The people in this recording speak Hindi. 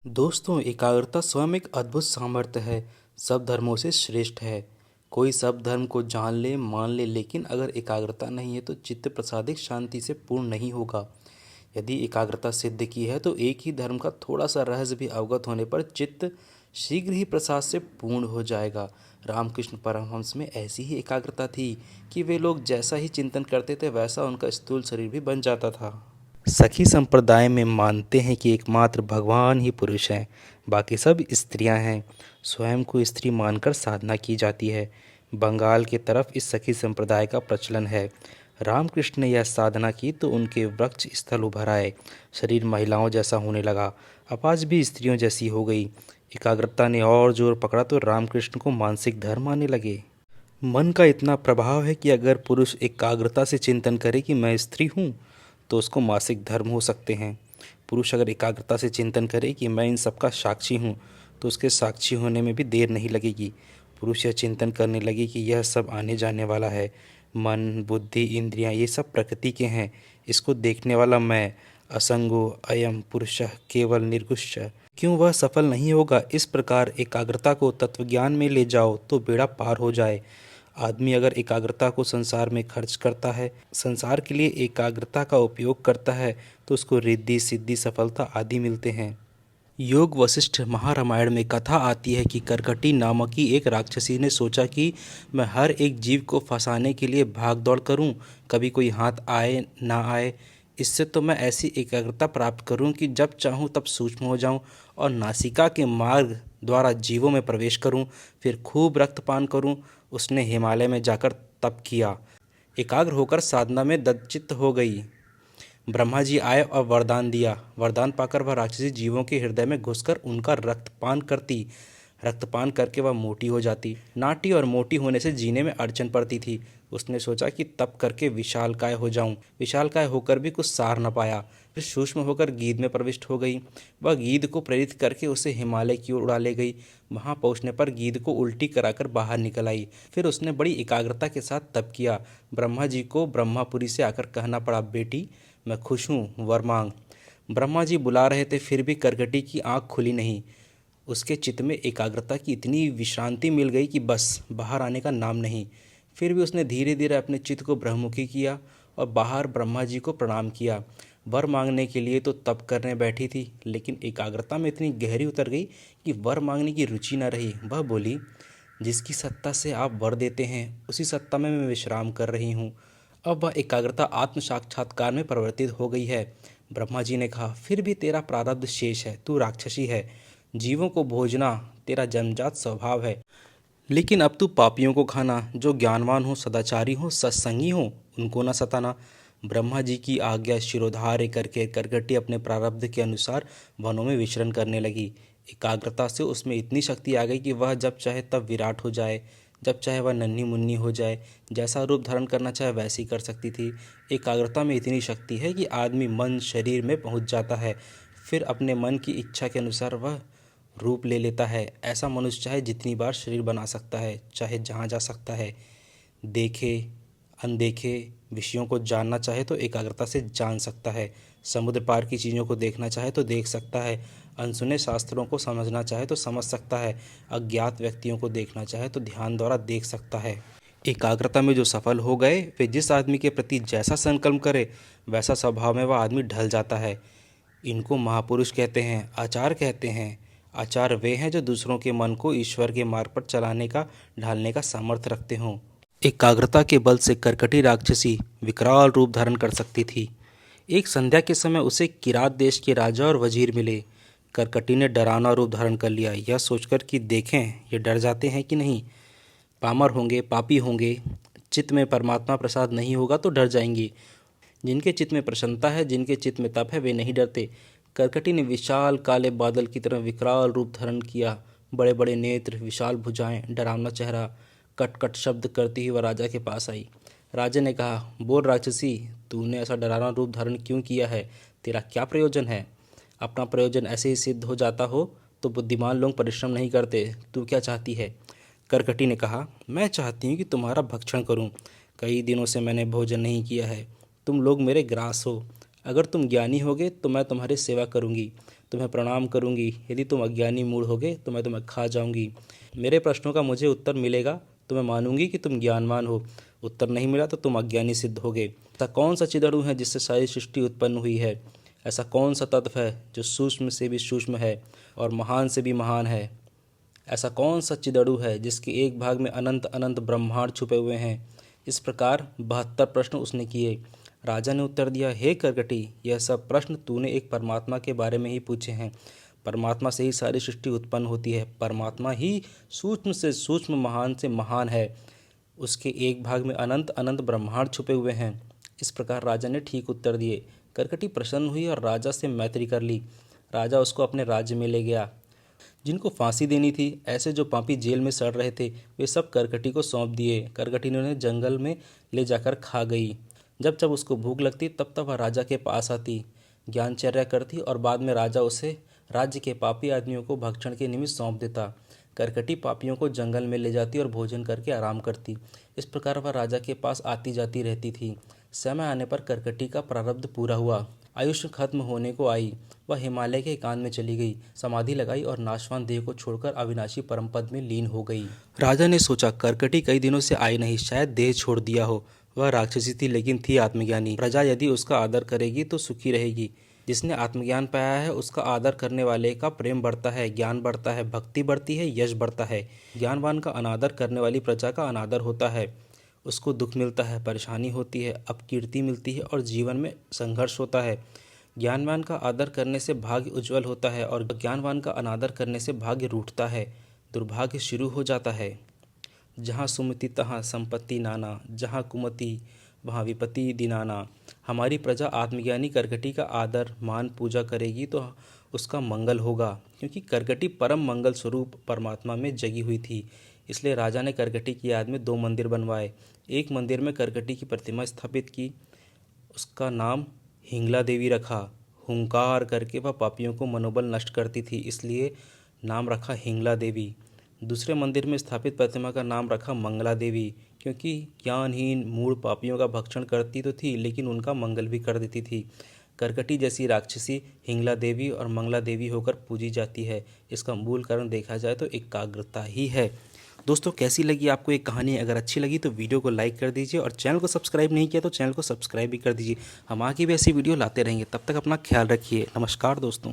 दोस्तों, एकाग्रता स्वयं एक अद्भुत सामर्थ्य है। सब धर्मों से श्रेष्ठ है। कोई सब धर्म को जान ले मान ले, लेकिन अगर एकाग्रता नहीं है तो चित्त प्रसादिक शांति से पूर्ण नहीं होगा। यदि एकाग्रता सिद्ध की है तो एक ही धर्म का थोड़ा सा रहस्य भी अवगत होने पर चित्त शीघ्र ही प्रसाद से पूर्ण हो जाएगा। रामकृष्ण परमहंस में ऐसी ही एकाग्रता थी कि वे लोग जैसा ही चिंतन करते थे वैसा उनका स्थूल शरीर भी बन जाता था। सखी संप्रदाय में मानते हैं कि एकमात्र भगवान ही पुरुष हैं, बाकी सब स्त्रियां हैं। स्वयं को स्त्री मानकर साधना की जाती है। बंगाल की तरफ इस सखी संप्रदाय का प्रचलन है। रामकृष्ण ने यह साधना की तो उनके वृक्ष स्थल उभर आए। शरीर महिलाओं जैसा होने लगा, आवाज़ भी स्त्रियों जैसी हो गई। एकाग्रता ने और जोर पकड़ा तो रामकृष्ण को मानसिक धर्म आने लगे। मन का इतना प्रभाव है कि अगर पुरुष एकाग्रता से चिंतन करे कि मैं स्त्री हूँ तो उसको मासिक धर्म हो सकते हैं। पुरुष अगर एकाग्रता से चिंतन करे कि मैं इन सबका साक्षी हूँ तो उसके साक्षी होने में भी देर नहीं लगेगी। पुरुष यह चिंतन करने लगे कि यह सब आने जाने वाला है। मन, बुद्धि, इंद्रियां ये सब प्रकृति के हैं। इसको देखने वाला मैं असंगो अयम पुरुषः केवल निर्गुष्य। क्यों वह सफल नहीं होगा? इस प्रकार एकाग्रता को तत्वज्ञान में ले जाओ तो बेड़ा पार हो जाए। आदमी अगर एकाग्रता को संसार में खर्च करता है, संसार के लिए एकाग्रता का उपयोग करता है, तो उसको रिद्धि सिद्धि सफलता आदि मिलते हैं। योग वशिष्ठ महारामायण में कथा आती है कि करकटी नामक की एक राक्षसी ने सोचा कि मैं हर एक जीव को फंसाने के लिए भाग दौड़ करूं, कभी कोई हाथ आए ना आए। इससे तो मैं ऐसी एकाग्रता प्राप्त करूं कि जब चाहूं तब सूक्ष्म हो जाऊं और नासिका के मार्ग द्वारा जीवों में प्रवेश करूं, फिर खूब रक्तपान करूं। उसने हिमालय में जाकर तप किया, एकाग्र होकर साधना में ददचित्त हो गई। ब्रह्मा जी आए और वरदान दिया। वरदान पाकर वह राक्षसी जीवों के हृदय में घुसकर उनका रक्तपान करती। रक्तपान करके वह मोटी हो जाती। नाटी और मोटी होने से जीने में अड़चन पड़ती थी। उसने सोचा कि तप करके विशालकाय हो जाऊं। विशालकाय होकर भी कुछ सार न पाया। फिर सूक्ष्म होकर गीध में प्रविष्ट हो गई। वह गीध को प्रेरित करके उसे हिमालय की ओर उड़ा ले गई। वहां पहुंचने पर गीध को उल्टी कराकर बाहर निकल आई। फिर उसने बड़ी एकाग्रता के साथ तप किया। ब्रह्मा जी को ब्रह्मापुरी से आकर कहना पड़ा, बेटी मैं खुश हूँ, वर मांग। ब्रह्मा जी बुला रहे थे, फिर भी करकटी की आंख खुली नहीं। उसके चित्त में एकाग्रता की इतनी विश्रांति मिल गई कि बस बाहर आने का नाम नहीं। फिर भी उसने धीरे धीरे अपने चित्त को ब्रह्ममुखी किया और बाहर ब्रह्मा जी को प्रणाम किया। वर मांगने के लिए तो तप करने बैठी थी, लेकिन एकाग्रता में इतनी गहरी उतर गई कि वर मांगने की रुचि न रही। वह बोली, जिसकी सत्ता से आप वर देते हैं उसी सत्ता में मैं विश्राम कर रही हूँ। अब वह एकाग्रता आत्म साक्षात्कार में परिवर्तित हो गई है। ब्रह्मा जी ने कहा, फिर भी तेरा प्रारब्ध शेष है, तू राक्षसी है। जीवों को भोजना तेरा जन्मजात स्वभाव है, लेकिन अब तू पापियों को खाना। जो ज्ञानवान हो, सदाचारी हो, सत्संगी हो, उनको न सताना। ब्रह्मा जी की आज्ञा शिरोधार्य करके करकटी अपने प्रारब्ध के अनुसार वनों में विचरण करने लगी। एकाग्रता से उसमें इतनी शक्ति आ गई कि वह जब चाहे तब विराट हो जाए, जब चाहे वह नन्ही मुन्नी हो जाए, जैसा रूप धारण करना चाहे वैसी कर सकती थी। एकाग्रता में इतनी शक्ति है कि आदमी मन शरीर में पहुंच जाता है, फिर अपने मन की इच्छा के अनुसार वह रूप ले लेता है। ऐसा मनुष्य चाहे जितनी बार शरीर बना सकता है, चाहे जहाँ जा सकता है। देखे अनदेखे विषयों को जानना चाहे तो एकाग्रता से जान सकता है। समुद्र पार की चीज़ों को देखना चाहे तो देख सकता है। अनसुने शास्त्रों को समझना चाहे तो समझ सकता है। अज्ञात व्यक्तियों को देखना चाहे तो ध्यान द्वारा देख सकता है। एकाग्रता में जो सफल हो गए वे जिस आदमी के प्रति जैसा संकल्प करे वैसा स्वभाव में वह आदमी ढल जाता है। इनको महापुरुष कहते हैं, आचार्य कहते हैं। आचार्य वे हैं जो दूसरों के मन को ईश्वर के मार्ग पर चलाने का, ढालने का सामर्थ्य रखते हों। एकाग्रता के बल से करकटी राक्षसी विकराल रूप धारण कर सकती थी। एक संध्या के समय उसे किरात देश के राजा और वजीर मिले। करकटी ने डरावना रूप धारण कर लिया, यह सोचकर कि देखें ये डर जाते हैं कि नहीं। पामर होंगे, पापी होंगे, चित्त में परमात्मा प्रसाद नहीं होगा तो डर जाएंगे। जिनके चित्त में प्रसन्नता है, जिनके चित्त में तप है, वे नहीं डरते। करकटी ने विशाल काले बादल की तरह विकराल रूप धारण किया। बड़े बड़े नेत्र, विशाल भुजाएं, डरावना चेहरा, कट कट शब्द करती हुई वह राजा के पास आई। राजा ने कहा, बोल राक्षसी, तूने ऐसा डरावना रूप धारण क्यों किया है? तेरा क्या प्रयोजन है? अपना प्रयोजन ऐसे ही सिद्ध हो जाता हो तो बुद्धिमान लोग परिश्रम नहीं करते। तू क्या चाहती है? करकटी ने कहा, मैं चाहती हूँ कि तुम्हारा भक्षण करूँ। कई दिनों से मैंने भोजन नहीं किया है। तुम लोग मेरे ग्रास हो। अगर तुम ज्ञानी होगे तो मैं तुम्हारी सेवा करूँगी। तुम्हें प्रणाम करूंगी। यदि तुम अज्ञानी मूढ़ होगे तो मैं तुम्हें खा जाऊंगी। मेरे प्रश्नों का मुझे उत्तर मिलेगा तो मैं मानूंगी कि तुम ज्ञानवान हो। उत्तर नहीं मिला तो तुम अज्ञानी सिद्ध होगे। ऐसा कौन सा चिदड़ु है जिससे सारी सृष्टि उत्पन्न हुई है? ऐसा कौन सा तत्व है जो सूक्ष्म से भी सूक्ष्म है और महान से भी महान है? ऐसा कौन सा चिदड़ु है जिसके एक भाग में अनंत अनंत ब्रह्मांड छुपे हुए हैं? इस प्रकार 72 प्रश्न उसने किए। राजा ने उत्तर दिया, हे करकटी, यह सब प्रश्न तूने एक परमात्मा के बारे में ही पूछे हैं। परमात्मा से ही सारी सृष्टि उत्पन्न होती है। परमात्मा ही सूक्ष्म से सूक्ष्म, महान से महान है। उसके एक भाग में अनंत अनंत ब्रह्मांड छुपे हुए हैं। इस प्रकार राजा ने ठीक उत्तर दिए। करकटी प्रसन्न हुई और राजा से मैत्री कर ली। राजा उसको अपने राज्य में ले गया। जिनको फांसी देनी थी, ऐसे जो पापी जेल में सड़ रहे थे, वे सब करकटी को सौंप दिए। करकटी ने उन्हें जंगल में ले जाकर खा गई। जब जब उसको भूख लगती तब तब वह राजा के पास आती, ज्ञानचर्या करती और बाद में राजा उसे राज्य के पापी आदमियों को भक्षण के निमित्त सौंप देता। करकटी पापियों को जंगल में ले जाती और भोजन करके आराम करती। इस प्रकार वह राजा के पास आती जाती रहती थी। समय आने पर करकटी का प्रारब्ध पूरा हुआ। आयुष्य खत्म होने को आई। वह हिमालय के एकांत में चली गई, समाधि लगाई और नाशवान देह को छोड़कर अविनाशी परम पद में लीन हो गई। राजा ने सोचा, करकटी कई दिनों से आई नहीं, शायद देह छोड़ दिया हो। वह राक्षसी थी लेकिन थी आत्मज्ञानी। प्रजा यदि उसका आदर करेगी तो सुखी रहेगी। जिसने आत्मज्ञान पाया है उसका आदर करने वाले का प्रेम बढ़ता है, ज्ञान बढ़ता है, भक्ति बढ़ती है, यश बढ़ता है। ज्ञानवान का अनादर करने वाली प्रजा का अनादर होता है, उसको दुख मिलता है, परेशानी होती है, अपकीर्ति मिलती है और जीवन में संघर्ष होता है। ज्ञानवान का आदर करने से भाग्य उज्जवल होता है और ज्ञानवान का अनादर करने से भाग्य रूठता है, दुर्भाग्य शुरू हो जाता है। जहाँ सुमति तहाँ संपत्ति नाना, जहाँ कुमति वहाँ विपत्ति दिनाना। हमारी प्रजा आत्मज्ञानी करकटी का आदर मान पूजा करेगी तो उसका मंगल होगा, क्योंकि करकटी परम मंगल स्वरूप परमात्मा में जगी हुई थी। इसलिए राजा ने करकटी की याद में 2 मंदिर बनवाए। एक मंदिर में करकटी की प्रतिमा स्थापित की, उसका नाम हिंगला देवी रखा। हुंकार करके वह पापियों को मनोबल नष्ट करती थी, इसलिए नाम रखा हिंगला देवी। दूसरे मंदिर में स्थापित प्रतिमा का नाम रखा मंगला देवी, क्योंकि ज्ञानहीन मूढ़ पापियों का भक्षण करती तो थी लेकिन उनका मंगल भी कर देती थी। करकटी जैसी राक्षसी हिंगला देवी और मंगला देवी होकर पूजी जाती है। इसका मूल कारण देखा जाए तो एकाग्रता ही है। दोस्तों, कैसी लगी आपको एक कहानी? अगर अच्छी लगी तो वीडियो को लाइक कर दीजिए और चैनल को सब्सक्राइब नहीं किया तो चैनल को सब्सक्राइब भी कर दीजिए। हम आगे भी ऐसी वीडियो लाते रहेंगे। तब तक अपना ख्याल रखिए। नमस्कार दोस्तों।